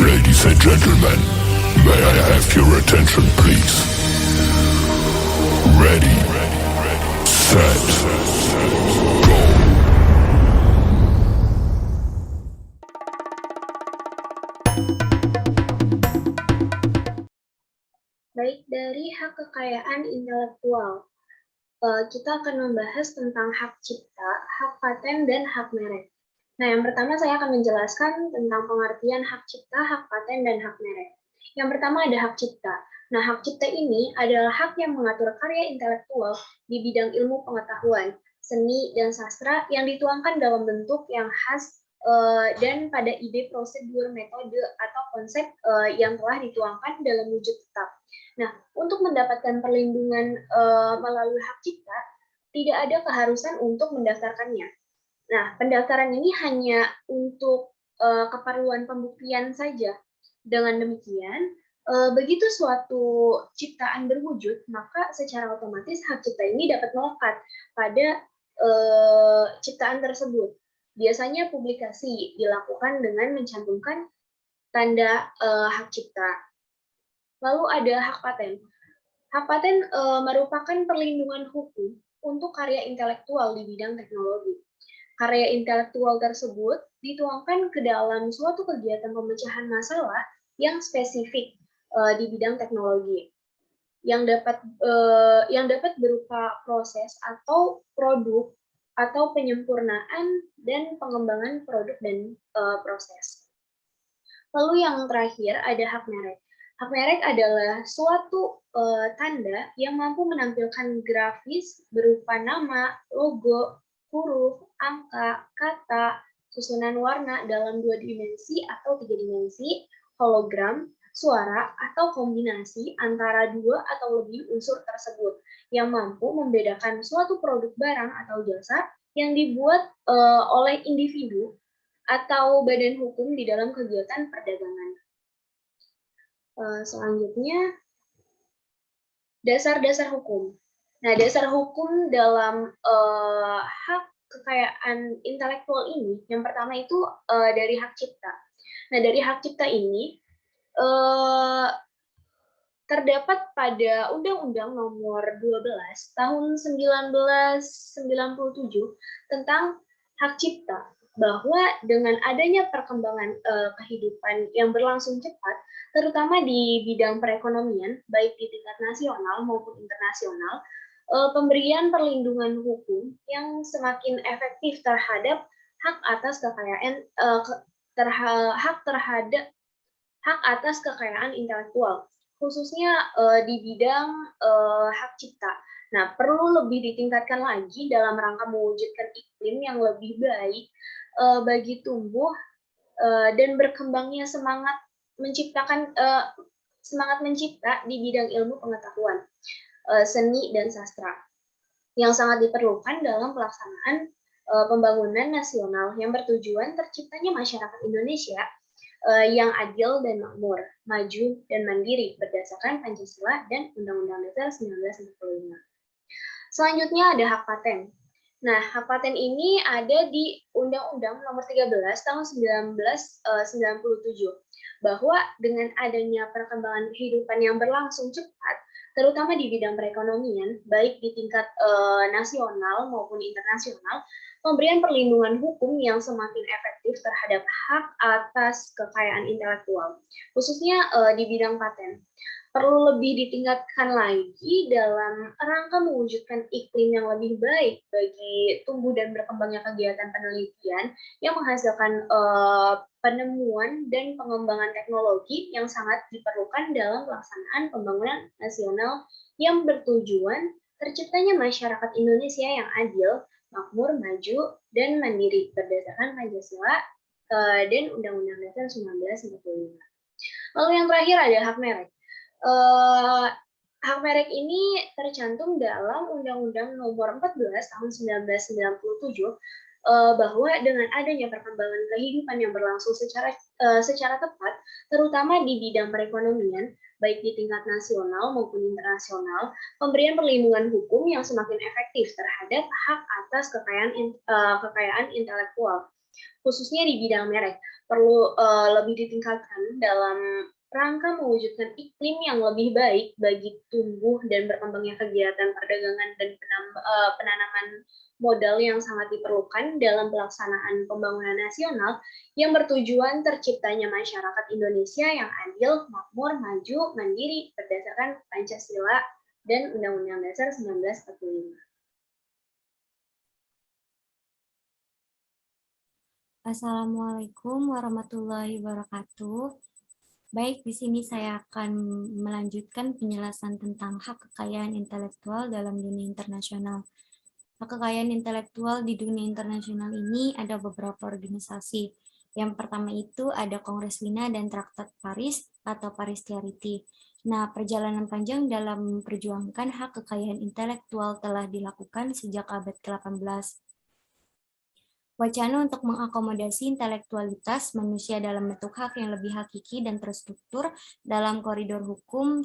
Ladies and gentlemen, may I have your attention please? Ready, set, go. Baik, dari hak kekayaan intelektual, kita akan membahas tentang hak cipta, hak paten, dan hak merek. Nah, yang pertama saya akan menjelaskan tentang pengertian hak cipta, hak paten, dan hak merek. Yang pertama ada hak cipta. Nah, hak cipta ini adalah hak yang mengatur karya intelektual di bidang ilmu pengetahuan, seni, dan sastra yang dituangkan dalam bentuk yang khas dan pada ide, prosedur, metode, atau konsep yang telah dituangkan dalam wujud tetap. Nah, untuk mendapatkan perlindungan melalui hak cipta, tidak ada keharusan untuk mendaftarkannya. Nah, pendaftaran ini hanya untuk keperluan pembuktian saja. Dengan demikian, begitu suatu ciptaan berwujud, maka secara otomatis hak cipta ini dapat melekat pada ciptaan tersebut. Biasanya publikasi dilakukan dengan mencantumkan tanda hak cipta. Lalu ada hak paten. Hak paten merupakan perlindungan hukum untuk karya intelektual di bidang teknologi. Karya intelektual tersebut dituangkan ke dalam suatu kegiatan pemecahan masalah yang spesifik di bidang teknologi, yang dapat berupa proses atau produk atau penyempurnaan dan pengembangan produk dan proses. Lalu yang terakhir ada hak merek. Hak merek adalah suatu tanda yang mampu menampilkan grafis berupa nama, logo, huruf, angka, kata, susunan warna dalam 2 dimensi atau 3 dimensi, hologram, suara, atau kombinasi antara 2 atau lebih unsur tersebut yang mampu membedakan suatu produk barang atau jasa yang dibuat oleh individu atau badan hukum di dalam kegiatan perdagangan. Selanjutnya, dasar-dasar hukum. Nah, dasar hukum dalam hak kekayaan intelektual ini, yang pertama itu dari hak cipta. Nah, dari hak cipta ini terdapat pada Undang-Undang Nomor 12 Tahun 1997 tentang hak cipta, bahwa dengan adanya perkembangan kehidupan yang berlangsung cepat, terutama di bidang perekonomian, baik di tingkat nasional maupun internasional, pemberian perlindungan hukum yang semakin efektif terhadap hak atas kekayaan hak atas kekayaan intelektual, khususnya di bidang hak cipta. Nah, perlu lebih ditingkatkan lagi dalam rangka mewujudkan iklim yang lebih baik bagi tumbuh dan berkembangnya semangat mencipta di bidang ilmu pengetahuan, seni dan sastra, yang sangat diperlukan dalam pelaksanaan pembangunan nasional yang bertujuan terciptanya masyarakat Indonesia yang adil dan makmur, maju dan mandiri berdasarkan Pancasila dan Undang-Undang Dasar 1945. Selanjutnya ada hak paten. Nah, hak paten ini ada di Undang-Undang Nomor 13 Tahun 1997, bahwa dengan adanya perkembangan kehidupan yang berlangsung cepat, terutama di bidang perekonomian, baik di tingkat nasional maupun internasional, pemberian perlindungan hukum yang semakin efektif terhadap hak atas kekayaan intelektual, khususnya di bidang paten, perlu lebih ditingkatkan lagi dalam rangka mewujudkan iklim yang lebih baik bagi tumbuh dan berkembangnya kegiatan penelitian yang menghasilkan penemuan dan pengembangan teknologi yang sangat diperlukan dalam pelaksanaan pembangunan nasional yang bertujuan terciptanya masyarakat Indonesia yang adil, makmur, maju, dan mandiri berdasarkan Pancasila dan Undang-Undang Dasar 1945. Lalu yang terakhir ada hak merek. Hak merek ini tercantum dalam Undang-Undang Nomor 14 Tahun 1997, bahwa dengan adanya perkembangan kehidupan yang berlangsung secara tepat, terutama di bidang perekonomian, baik di tingkat nasional maupun internasional, pemberian perlindungan hukum yang semakin efektif terhadap hak atas kekayaan intelektual, khususnya di bidang merek. Perlu lebih ditingkatkan dalam rangka mewujudkan iklim yang lebih baik bagi tumbuh dan berkembangnya kegiatan perdagangan dan penanaman modal yang sangat diperlukan dalam pelaksanaan pembangunan nasional yang bertujuan terciptanya masyarakat Indonesia yang adil, makmur, maju, mandiri berdasarkan Pancasila dan Undang-Undang Dasar 1945. Assalamualaikum warahmatullahi wabarakatuh. Baik, di sini saya akan melanjutkan penjelasan tentang hak kekayaan intelektual dalam dunia internasional. Hak kekayaan intelektual di dunia internasional ini ada beberapa organisasi. Yang pertama itu ada Kongres Wina dan Traktat Paris atau Paris Treaty. Nah, perjalanan panjang dalam memperjuangkan hak kekayaan intelektual telah dilakukan sejak abad ke-18. Wacana untuk mengakomodasi intelektualitas manusia dalam bentuk hak yang lebih hakiki dan terstruktur dalam koridor hukum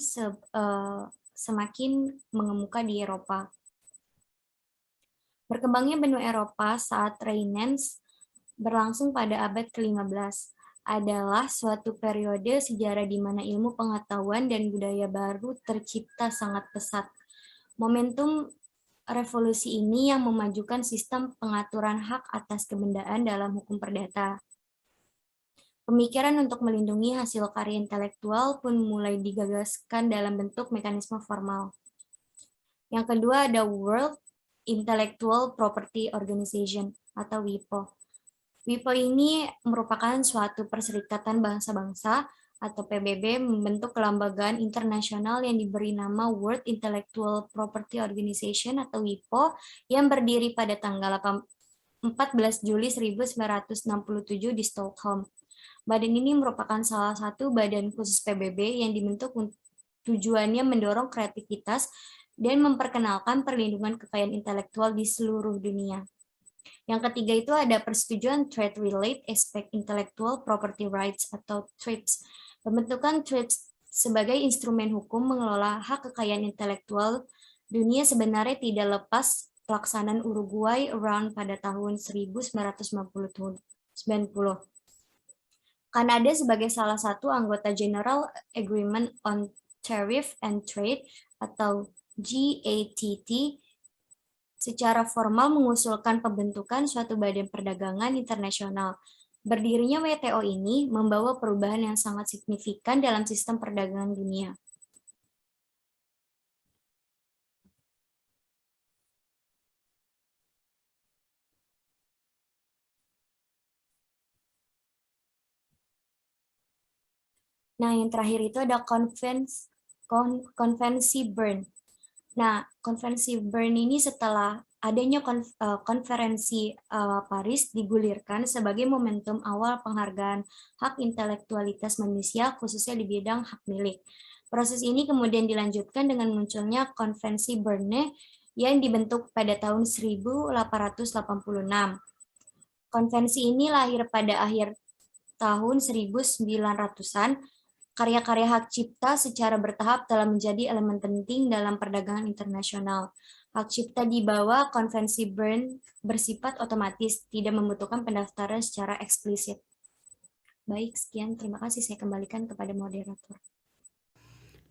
semakin mengemuka di Eropa. Berkembangnya benua Eropa saat Renaissance berlangsung pada abad ke-15 adalah suatu periode sejarah di mana ilmu pengetahuan dan budaya baru tercipta sangat pesat. Momentum revolusi ini yang memajukan sistem pengaturan hak atas kebendaan dalam hukum perdata. Pemikiran untuk melindungi hasil karya intelektual pun mulai digagaskan dalam bentuk mekanisme formal. Yang kedua ada World Intellectual Property Organization atau WIPO. WIPO ini merupakan suatu perserikatan bangsa-bangsa atau PBB membentuk kelembagaan internasional yang diberi nama World Intellectual Property Organization atau WIPO yang berdiri pada tanggal 14 Juli 1967 di Stockholm. Badan ini merupakan salah satu badan khusus PBB yang dibentuk tujuannya mendorong kreativitas dan memperkenalkan perlindungan kekayaan intelektual di seluruh dunia. Yang ketiga itu ada persetujuan Trade Related Aspect Intellectual Property Rights atau TRIPS. Pembentukan TRIPS sebagai instrumen hukum mengelola hak kekayaan intelektual dunia sebenarnya tidak lepas pelaksanaan Uruguay Round pada tahun 1990. Kanada sebagai salah satu anggota General Agreement on Tariff and Trade atau GATT secara formal mengusulkan pembentukan suatu badan perdagangan internasional. Berdirinya WTO ini membawa perubahan yang sangat signifikan dalam sistem perdagangan dunia. Nah, yang terakhir itu ada konvensi Bern. Nah, konvensi Bern ini setelah adanya konferensi Paris digulirkan sebagai momentum awal penghargaan hak intelektualitas manusia khususnya di bidang hak milik. Proses ini kemudian dilanjutkan dengan munculnya konvensi Bern yang dibentuk pada tahun 1886. Konvensi ini lahir pada akhir tahun 1900-an. Karya-karya hak cipta secara bertahap telah menjadi elemen penting dalam perdagangan internasional. Hak cipta di bawah konvensi Bern bersifat otomatis, tidak membutuhkan pendaftaran secara eksplisit. Baik, sekian. Terima kasih. Saya kembalikan kepada moderator.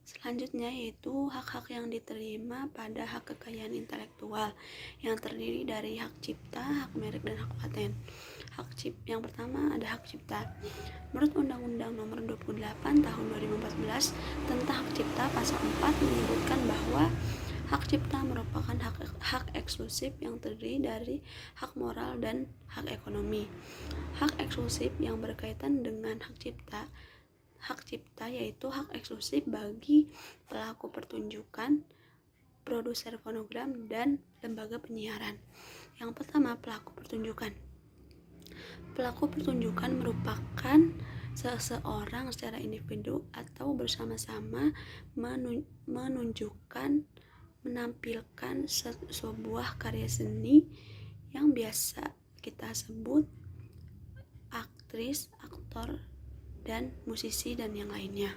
Selanjutnya yaitu hak-hak yang diterima pada hak kekayaan intelektual yang terdiri dari hak cipta, hak merek, dan hak paten. Yang pertama ada hak cipta. Menurut Undang-Undang Nomor 28 Tahun 2014 tentang hak cipta pasal 4 menyebutkan bahwa hak cipta merupakan hak eksklusif yang terdiri dari hak moral dan hak ekonomi. Hak eksklusif yang berkaitan dengan hak cipta yaitu hak eksklusif bagi pelaku pertunjukan, produser fonogram, dan lembaga penyiaran. Yang pertama, pelaku pertunjukan. Pelaku pertunjukan merupakan seseorang secara individu atau bersama-sama menampilkan sebuah karya seni yang biasa kita sebut aktris, aktor, dan musisi dan yang lainnya.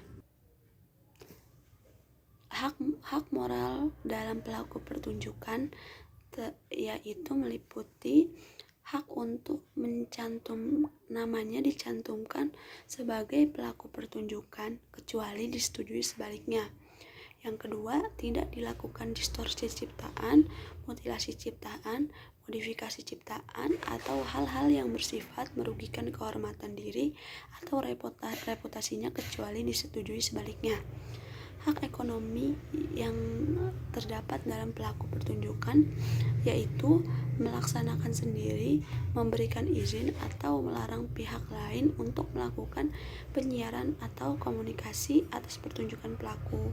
Hak moral dalam pelaku pertunjukan yaitu meliputi hak untuk namanya dicantumkan sebagai pelaku pertunjukan kecuali disetujui sebaliknya. Yang kedua, tidak dilakukan distorsi ciptaan, mutilasi ciptaan, modifikasi ciptaan, atau hal-hal yang bersifat merugikan kehormatan diri atau reputasinya kecuali disetujui sebaliknya. Hak ekonomi yang terdapat dalam pelaku pertunjukan yaitu melaksanakan sendiri, memberikan izin atau melarang pihak lain untuk melakukan penyiaran atau komunikasi atas pertunjukan pelaku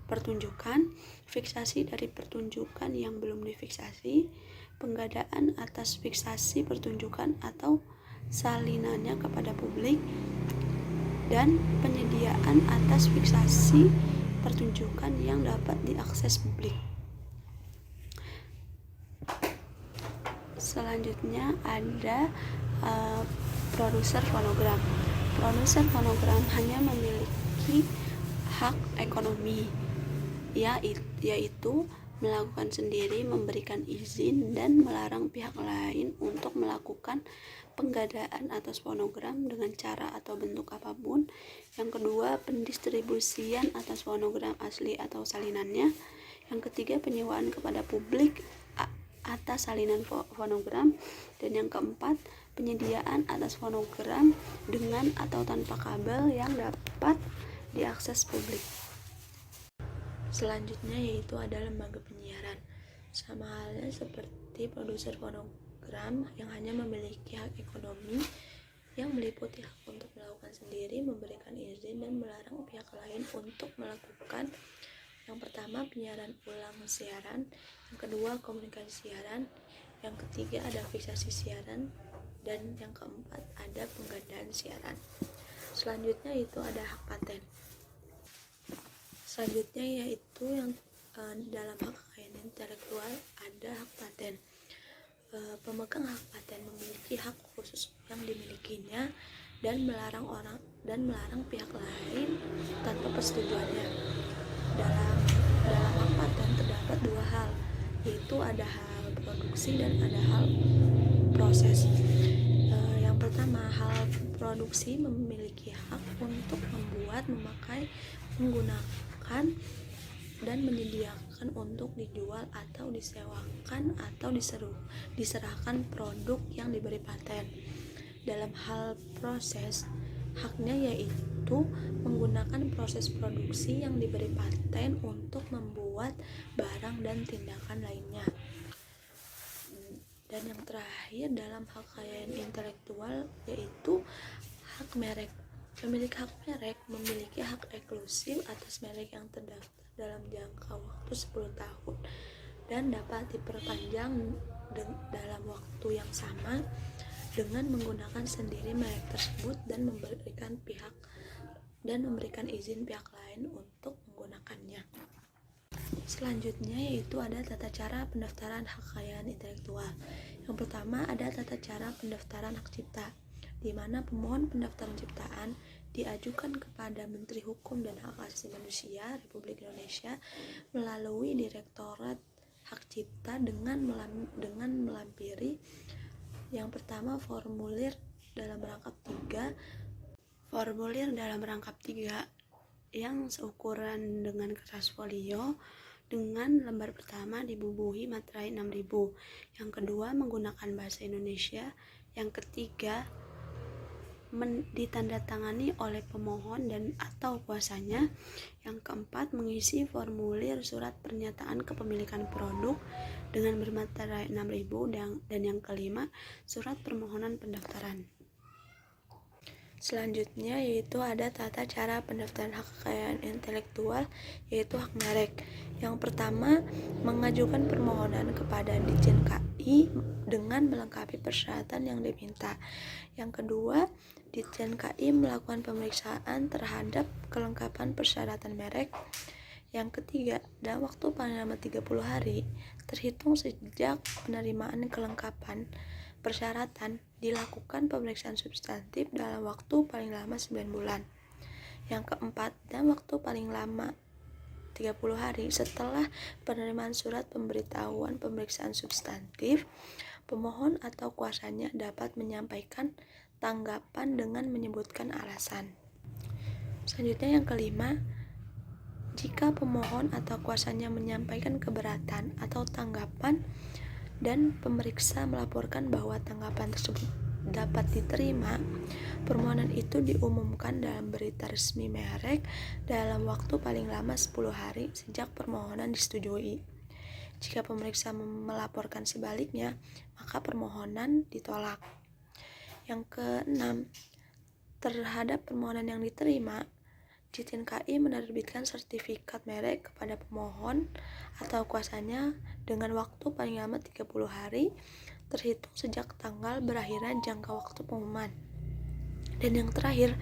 pertunjukan, fiksasi dari pertunjukan yang belum difiksasi, penggadaan atas fiksasi pertunjukan atau salinannya kepada publik, dan penyediaan atas fiksasi pertunjukan yang dapat diakses publik. Selanjutnya ada produser fonogram. Produser fonogram hanya memiliki hak ekonomi, yaitu melakukan sendiri, memberikan izin, dan melarang pihak lain untuk melakukan penggadaan atas fonogram dengan cara atau bentuk apapun. Yang kedua, pendistribusian atas fonogram asli atau salinannya. Yang ketiga, penyewaan kepada publik atas salinan fonogram. Dan yang keempat, penyediaan atas fonogram dengan atau tanpa kabel yang dapat diakses publik. Selanjutnya yaitu ada lembaga penyiaran. Sama halnya seperti produser fonogram yang hanya memiliki hak ekonomi yang meliputi hak untuk melakukan sendiri, memberikan izin, dan melarang pihak lain untuk melakukan. Yang pertama, penyiaran ulang siaran. Yang kedua, komunikasi siaran. Yang ketiga, ada fiksasi siaran. Dan yang keempat, ada penggadaan siaran. Selanjutnya itu ada hak paten. Selanjutnya yaitu yang dalam hak kekayaan intelektual ada hak paten. Pemegang hak paten memiliki hak khusus yang dimilikinya dan melarang pihak lain tanpa persetujuannya. Dalam hak paten terdapat dua hal, yaitu ada hal produksi dan ada hal proses. Yang pertama, hal produksi memiliki hak untuk membuat, memakai, menggunakan, dan menyediakan untuk dijual atau disewakan atau diserahkan produk yang diberi paten. Dalam hal proses, haknya yaitu menggunakan proses produksi yang diberi paten untuk membuat barang dan tindakan lainnya. Dan yang terakhir dalam hak kekayaan intelektual yaitu hak merek. Pemilik hak merek memiliki hak eksklusif atas merek yang terdaftar dalam jangka waktu 10 tahun dan dapat diperpanjang dalam waktu yang sama dengan menggunakan sendiri merek tersebut dan memberikan izin pihak lain untuk menggunakannya. Selanjutnya yaitu ada tata cara pendaftaran hak kekayaan intelektual. Yang pertama ada tata cara pendaftaran hak cipta, di mana pemohon pendaftaran ciptaan diajukan kepada Menteri Hukum dan Hak Asasi Manusia Republik Indonesia melalui Direktorat Hak Cipta dengan melampiri yang pertama formulir dalam rangkap 3 yang seukuran dengan kertas folio dengan lembar pertama dibubuhi materai 6.000, yang kedua menggunakan bahasa Indonesia, yang ketiga ditandatangani oleh pemohon dan atau kuasanya, yang keempat mengisi formulir surat pernyataan kepemilikan produk dengan bermaterai 6.000, dan yang kelima surat permohonan pendaftaran. Selanjutnya yaitu ada tata cara pendaftaran hak kekayaan intelektual yaitu hak merek. Yang pertama, mengajukan permohonan kepada Ditjen KI dengan melengkapi persyaratan yang diminta. Yang kedua, Ditjen KI melakukan pemeriksaan terhadap kelengkapan persyaratan merek. Yang ketiga, dalam waktu paling lama 30 hari terhitung sejak penerimaan kelengkapan persyaratan dilakukan pemeriksaan substantif dalam waktu paling lama 9 bulan. Yang keempat, dalam waktu paling lama 30 hari setelah penerimaan surat pemberitahuan pemeriksaan substantif, Pemohon atau kuasanya dapat menyampaikan tanggapan dengan menyebutkan alasan. Selanjutnya yang kelima, jika pemohon atau kuasanya menyampaikan keberatan atau tanggapan dan pemeriksa melaporkan bahwa tanggapan tersebut dapat diterima, permohonan itu diumumkan dalam berita resmi merek dalam waktu paling lama 10 hari sejak permohonan disetujui. Jika pemeriksa melaporkan sebaliknya, maka permohonan ditolak. Yang keenam, terhadap permohonan yang diterima, Jitin KI menerbitkan sertifikat merek kepada pemohon atau kuasanya dengan waktu paling lama 30 hari terhitung sejak tanggal berakhirnya jangka waktu pengumuman. Dan yang terakhir,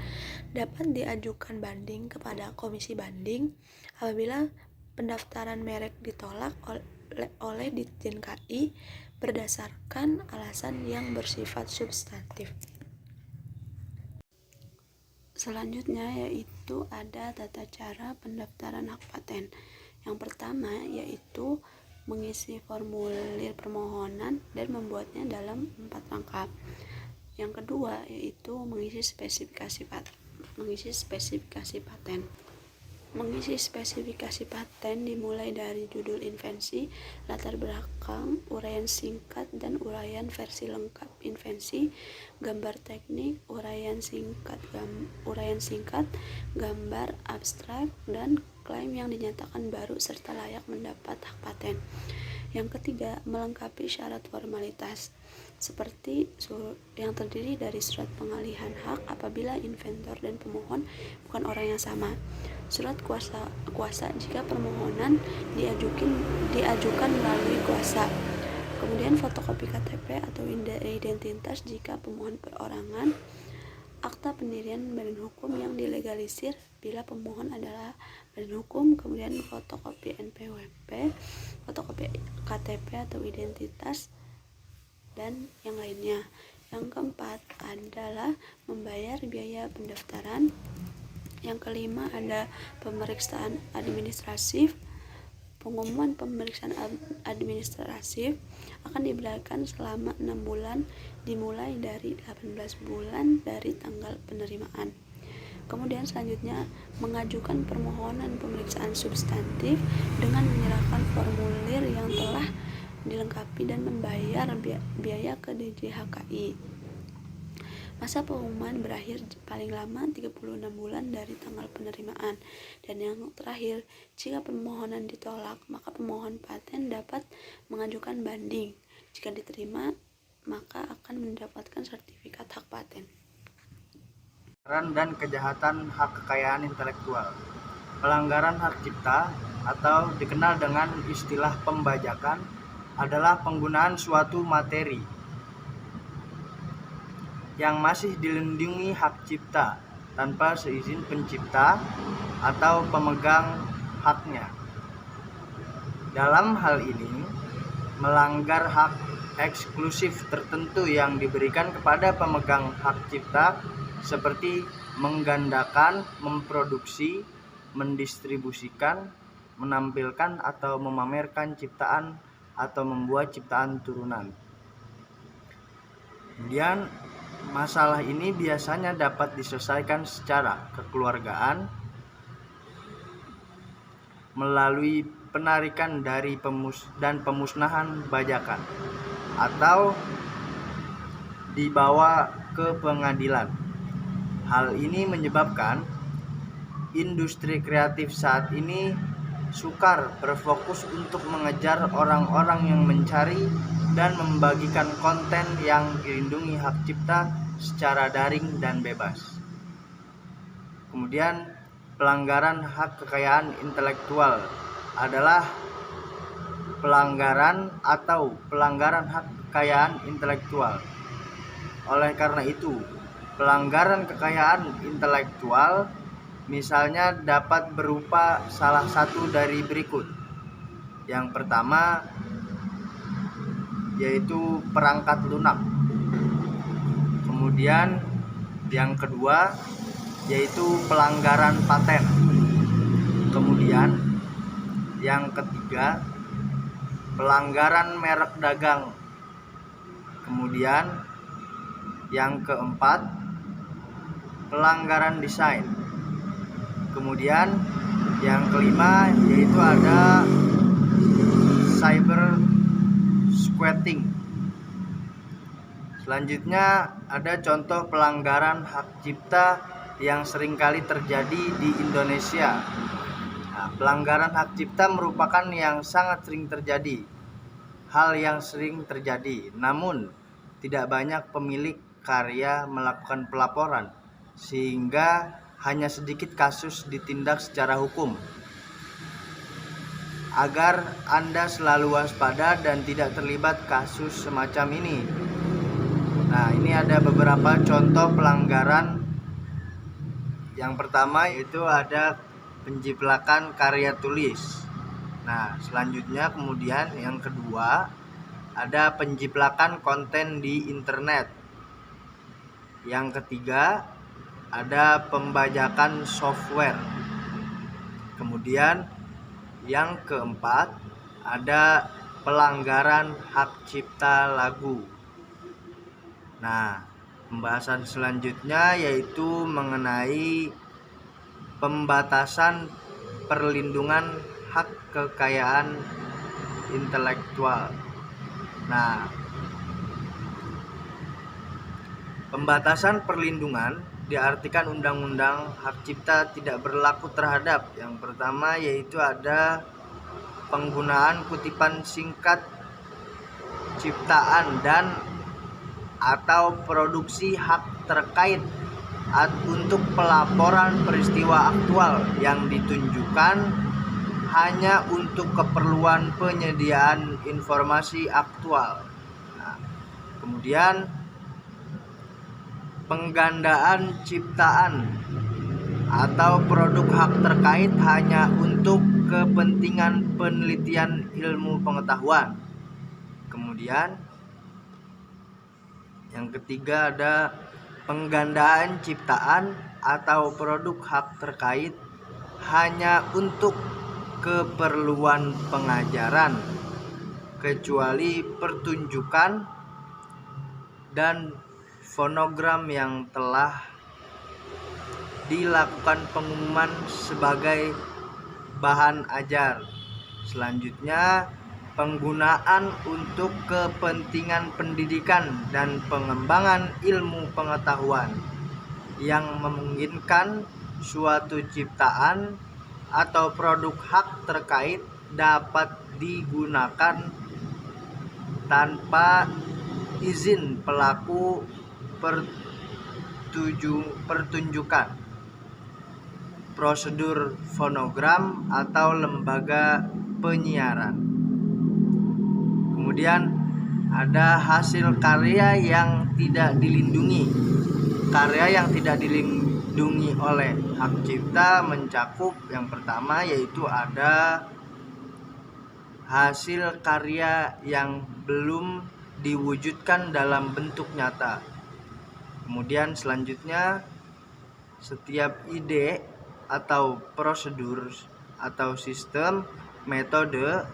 dapat diajukan banding kepada komisi banding apabila pendaftaran merek ditolak oleh Ditjen KI berdasarkan alasan yang bersifat substantif. Selanjutnya yaitu ada tata cara pendaftaran hak paten. Yang pertama yaitu mengisi formulir permohonan dan membuatnya dalam 4 langkah. Yang kedua yaitu mengisi spesifikasi paten. Mengisi spesifikasi paten dimulai dari judul invensi, latar belakang, uraian singkat dan uraian versi lengkap invensi, gambar teknik, uraian singkat, gambar abstrak, dan klaim yang dinyatakan baru serta layak mendapat hak paten. Yang ketiga, melengkapi syarat formalitas seperti yang terdiri dari surat pengalihan hak apabila inventor dan pemohon bukan orang yang sama, surat kuasa jika permohonan diajukan melalui kuasa, kemudian fotokopi KTP atau identitas jika pemohon perorangan, akta pendirian badan hukum yang dilegalisir bila pemohon adalah badan hukum, kemudian fotokopi NPWP, fotokopi KTP atau identitas, dan yang lainnya. Yang keempat adalah membayar biaya pendaftaran. Yang kelima ada pemeriksaan administratif. Pengumuman pemeriksaan administratif akan diberikan selama 6 bulan dimulai dari 18 bulan dari tanggal penerimaan. Kemudian selanjutnya mengajukan permohonan pemeriksaan substantif dengan menyerahkan formulir yang telah dilengkapi dan membayar biaya ke DJHKI. Masa pengumuman berakhir paling lama 36 bulan dari tanggal penerimaan. Dan yang terakhir, jika permohonan ditolak, maka pemohon paten dapat mengajukan banding. Jika diterima, maka akan mendapatkan sertifikat hak paten. Dan kejahatan hak kekayaan intelektual. Pelanggaran hak cipta atau dikenal dengan istilah pembajakan adalah penggunaan suatu materi yang masih dilindungi hak cipta tanpa seizin pencipta atau pemegang haknya. Dalam hal ini, melanggar hak eksklusif tertentu yang diberikan kepada pemegang hak cipta seperti menggandakan, memproduksi, mendistribusikan, menampilkan atau memamerkan ciptaan atau membuat ciptaan turunan. Kemudian masalah ini biasanya dapat diselesaikan secara kekeluargaan melalui penarikan dari pemusnahan bajakan atau dibawa ke pengadilan. Hal ini menyebabkan industri kreatif saat ini sukar berfokus untuk mengejar orang-orang yang mencari dan membagikan konten yang dilindungi hak cipta secara daring dan bebas. Kemudian, pelanggaran hak kekayaan intelektual adalah pelanggaran hak kekayaan intelektual. Oleh karena itu, pelanggaran kekayaan intelektual misalnya dapat berupa salah satu dari berikut. Yang pertama yaitu perangkat lunak. Kemudian yang kedua yaitu pelanggaran paten. Kemudian yang ketiga pelanggaran merek dagang. Kemudian yang keempat, pelanggaran desain. Kemudian yang kelima yaitu ada cyber squatting. Selanjutnya ada contoh pelanggaran hak cipta yang seringkali terjadi di Indonesia. Nah, pelanggaran hak cipta merupakan yang sangat sering terjadi, hal yang sering terjadi, namun tidak banyak pemilik karya melakukan pelaporan, sehingga hanya sedikit kasus ditindak secara hukum. Agar Anda selalu waspada dan tidak terlibat kasus semacam ini. Nah, ini ada beberapa contoh pelanggaran. Yang pertama itu ada penjiplakan karya tulis. Nah, selanjutnya kemudian yang kedua ada penjiplakan konten di internet. Yang ketiga ada pembajakan software. Kemudian yang keempat ada pelanggaran hak cipta lagu. Nah, pembahasan selanjutnya yaitu mengenai pembatasan perlindungan hak kekayaan intelektual. Nah, pembatasan perlindungan diartikan undang-undang hak cipta tidak berlaku terhadap yang pertama yaitu ada penggunaan kutipan singkat ciptaan dan atau produksi hak terkait untuk pelaporan peristiwa aktual yang ditunjukkan hanya untuk keperluan penyediaan informasi aktual. Nah, kemudian penggandaan ciptaan atau produk hak terkait hanya untuk kepentingan penelitian ilmu pengetahuan. Kemudian yang ketiga ada penggandaan ciptaan atau produk hak terkait hanya untuk keperluan pengajaran, kecuali pertunjukan dan fonogram yang telah dilakukan pengumuman sebagai bahan ajar. Selanjutnya penggunaan untuk kepentingan pendidikan dan pengembangan ilmu pengetahuan yang memungkinkan suatu ciptaan atau produk hak terkait dapat digunakan tanpa izin pelaku pertunjukan, prosedur fonogram atau lembaga penyiaran. Kemudian ada hasil karya yang tidak dilindungi. Karya yang tidak dilindungi oleh hak cipta mencakup yang pertama yaitu ada hasil karya yang belum diwujudkan dalam bentuk nyata. Kemudian selanjutnya setiap ide atau prosedur atau sistem, metode,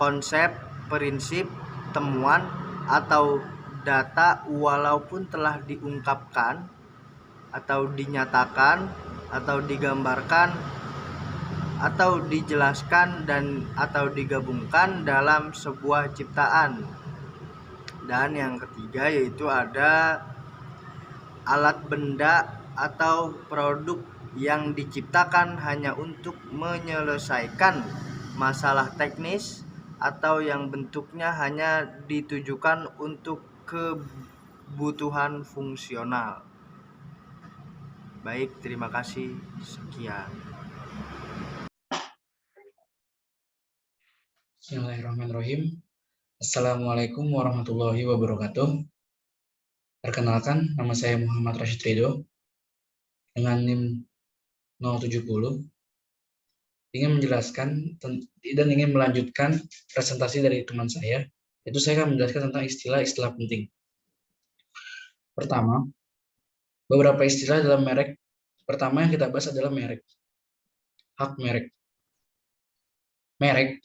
konsep, prinsip, temuan atau data walaupun telah diungkapkan atau dinyatakan atau digambarkan atau dijelaskan dan atau digabungkan dalam sebuah ciptaan. Dan yang ketiga yaitu ada alat benda atau produk yang diciptakan hanya untuk menyelesaikan masalah teknis atau yang bentuknya hanya ditujukan untuk kebutuhan fungsional. Baik, terima kasih. Sekian. Bismillahirrahmanirrahim. Assalamualaikum warahmatullahi wabarakatuh. Perkenalkan, nama saya Muhammad Rashid Ridho dengan NIM 070. Ingin menjelaskan dan ingin melanjutkan presentasi dari teman saya, yaitu saya akan menjelaskan tentang istilah-istilah penting. Pertama, beberapa istilah dalam merek. Pertama yang kita bahas adalah merek. Hak merek. Merek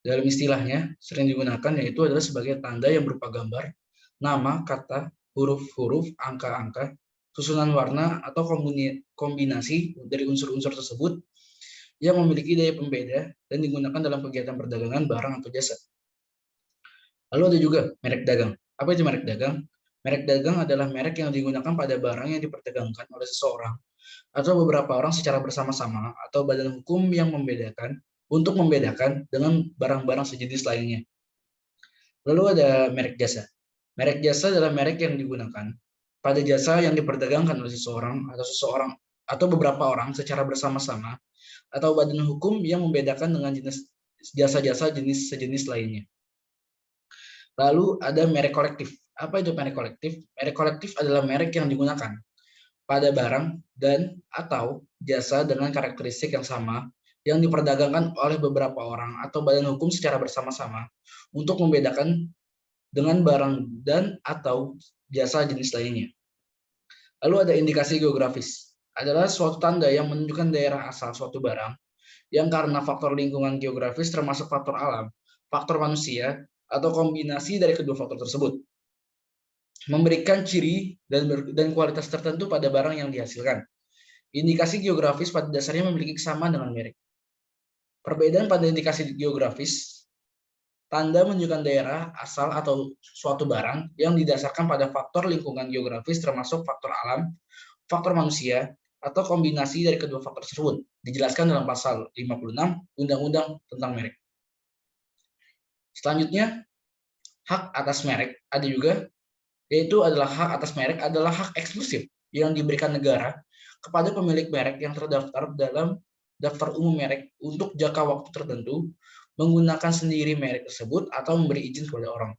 dalam istilahnya sering digunakan yaitu adalah sebagai tanda yang berupa gambar nama, kata, huruf-huruf, angka-angka, susunan warna, atau kombinasi dari unsur-unsur tersebut yang memiliki daya pembeda dan digunakan dalam kegiatan perdagangan barang atau jasa. Lalu ada juga merek dagang. Apa itu merek dagang? Merek dagang adalah merek yang digunakan pada barang yang diperdagangkan oleh seseorang atau beberapa orang secara bersama-sama atau badan hukum yang untuk membedakan dengan barang-barang sejenis lainnya. Lalu ada merek jasa. Merek jasa adalah merek yang digunakan pada jasa yang diperdagangkan oleh seseorang atau beberapa orang secara bersama-sama atau badan hukum yang membedakan dengan jenis jasa-jasa jenis sejenis lainnya. Lalu ada merek kolektif. Apa itu merek kolektif? Merek kolektif adalah merek yang digunakan pada barang dan atau jasa dengan karakteristik yang sama yang diperdagangkan oleh beberapa orang atau badan hukum secara bersama-sama untuk membedakan dengan barang dan atau jasa jenis lainnya. Lalu ada indikasi geografis. Adalah suatu tanda yang menunjukkan daerah asal suatu barang yang karena faktor lingkungan geografis termasuk faktor alam, faktor manusia, atau kombinasi dari kedua faktor tersebut memberikan ciri dan kualitas tertentu pada barang yang dihasilkan. Indikasi geografis pada dasarnya memiliki kesamaan dengan merek. Perbedaan pada indikasi geografis, tanda menunjukkan daerah asal atau suatu barang yang didasarkan pada faktor lingkungan geografis termasuk faktor alam, faktor manusia, atau kombinasi dari kedua faktor tersebut. Dijelaskan dalam pasal 56 Undang-Undang tentang merek. Selanjutnya, hak atas merek ada juga, yaitu adalah hak atas merek adalah hak eksklusif yang diberikan negara kepada pemilik merek yang terdaftar dalam daftar umum merek untuk jangka waktu tertentu menggunakan sendiri merek tersebut atau memberi izin kepada orang.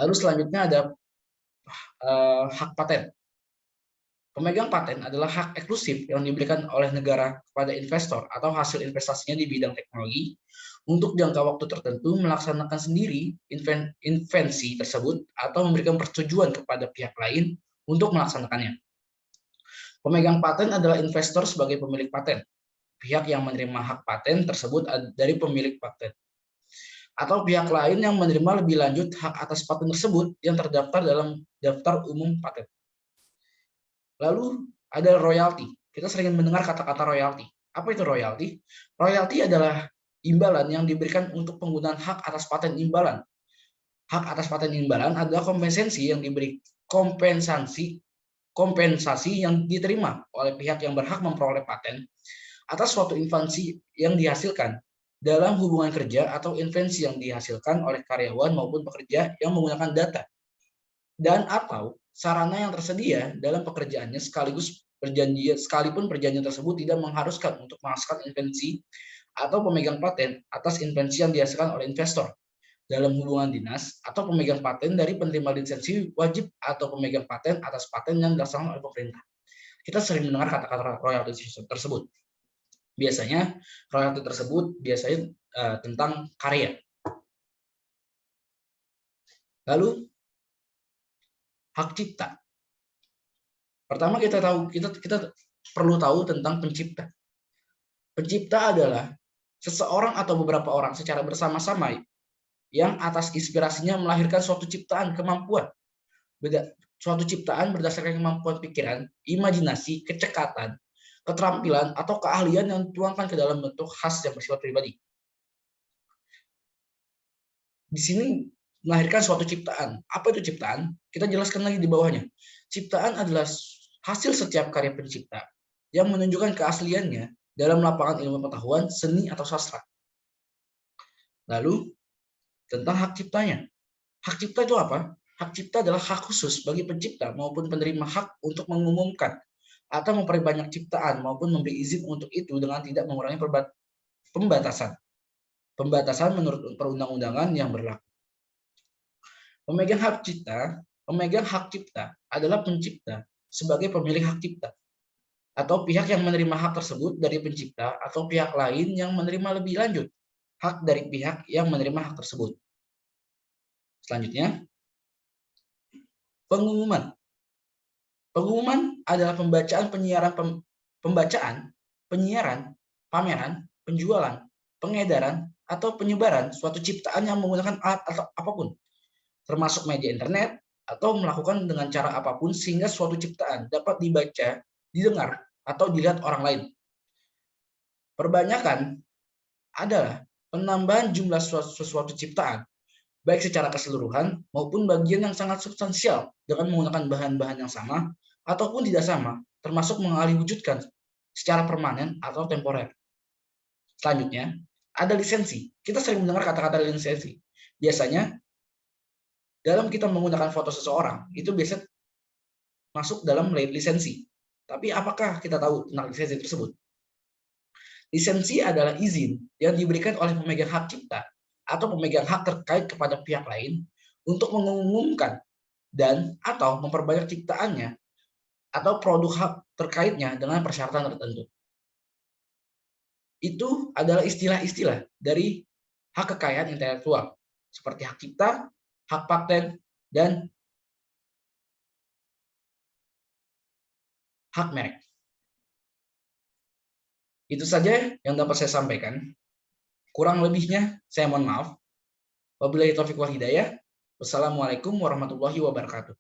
Lalu selanjutnya ada hak paten. Pemegang paten adalah hak eksklusif yang diberikan oleh negara kepada investor atau hasil investasinya di bidang teknologi untuk jangka waktu tertentu melaksanakan sendiri invensi tersebut atau memberikan persetujuan kepada pihak lain untuk melaksanakannya. Pemegang paten adalah investor sebagai pemilik paten. Pihak yang menerima hak paten tersebut dari pemilik paten. Atau pihak lain yang menerima lebih lanjut hak atas paten tersebut yang terdaftar dalam daftar umum paten. Lalu ada royalti. Kita sering mendengar kata-kata royalti. Apa itu royalti? Royalti adalah imbalan yang diberikan untuk penggunaan hak atas paten imbalan. Hak atas paten imbalan adalah kompensasi yang diberi kompensasi yang diterima oleh pihak yang berhak memperoleh paten atas suatu invensi yang dihasilkan dalam hubungan kerja atau invensi yang dihasilkan oleh karyawan maupun pekerja yang menggunakan data dan atau sarana yang tersedia dalam pekerjaannya sekalipun perjanjian tersebut tidak mengharuskan untuk menghasilkan invensi atau pemegang paten atas invensi yang dihasilkan oleh investor dalam hubungan dinas atau pemegang paten dari penerima lisensi wajib atau pemegang paten atas paten yang dilaksanakan oleh pemerintah. Kita sering mendengar kata-kata royalti tersebut. Biasanya royalti tersebut tentang karya. Lalu hak cipta. Pertama kita perlu tahu tentang pencipta. Pencipta adalah seseorang atau beberapa orang secara bersama-sama yang atas inspirasinya melahirkan suatu ciptaan kemampuan. Suatu ciptaan berdasarkan kemampuan pikiran, imajinasi, kecekatan, keterampilan, atau keahlian yang dituangkan ke dalam bentuk khas yang bersifat pribadi. Di sini melahirkan suatu ciptaan. Apa itu ciptaan? Kita jelaskan lagi di bawahnya. Ciptaan adalah hasil setiap karya pencipta yang menunjukkan keasliannya dalam lapangan ilmu pengetahuan, seni, atau sastra. Lalu, tentang hak ciptanya. Hak cipta itu apa? Hak cipta adalah hak khusus bagi pencipta maupun penerima hak untuk mengumumkan atau memperbanyak ciptaan maupun memberi izin untuk itu dengan tidak mengurangi pembatasan. Pembatasan menurut perundang-undangan yang berlaku. Pemegang hak cipta adalah pencipta sebagai pemilik hak cipta atau pihak yang menerima hak tersebut dari pencipta atau pihak lain yang menerima lebih lanjut hak dari pihak yang menerima hak tersebut. Selanjutnya, pengumuman. Pengumuman adalah penyiaran, pameran, penjualan, pengedaran, atau penyebaran suatu ciptaan yang menggunakan alat atau apapun termasuk media internet, atau melakukan dengan cara apapun sehingga suatu ciptaan dapat dibaca, didengar, atau dilihat orang lain. Perbanyakan adalah penambahan jumlah sesuatu ciptaan, baik secara keseluruhan maupun bagian yang sangat substansial dengan menggunakan bahan-bahan yang sama ataupun tidak sama, termasuk mengalihwujudkan secara permanen atau temporer. Selanjutnya, ada lisensi. Kita sering mendengar kata-kata lisensi. Biasanya, dalam kita menggunakan foto seseorang, itu biasa masuk dalam lisensi. Tapi apakah kita tahu tentang lisensi tersebut? Lisensi adalah izin yang diberikan oleh pemegang hak cipta atau pemegang hak terkait kepada pihak lain untuk mengumumkan dan atau memperbanyak ciptaannya atau produk hak terkaitnya dengan persyaratan tertentu. Itu adalah istilah-istilah dari hak kekayaan intelektual, seperti hak cipta, hak paten, dan hak merek. Itu saja yang dapat saya sampaikan. Kurang lebihnya, saya mohon maaf. Wabillahi taufiq wal hidayah. Wassalamualaikum warahmatullahi wabarakatuh.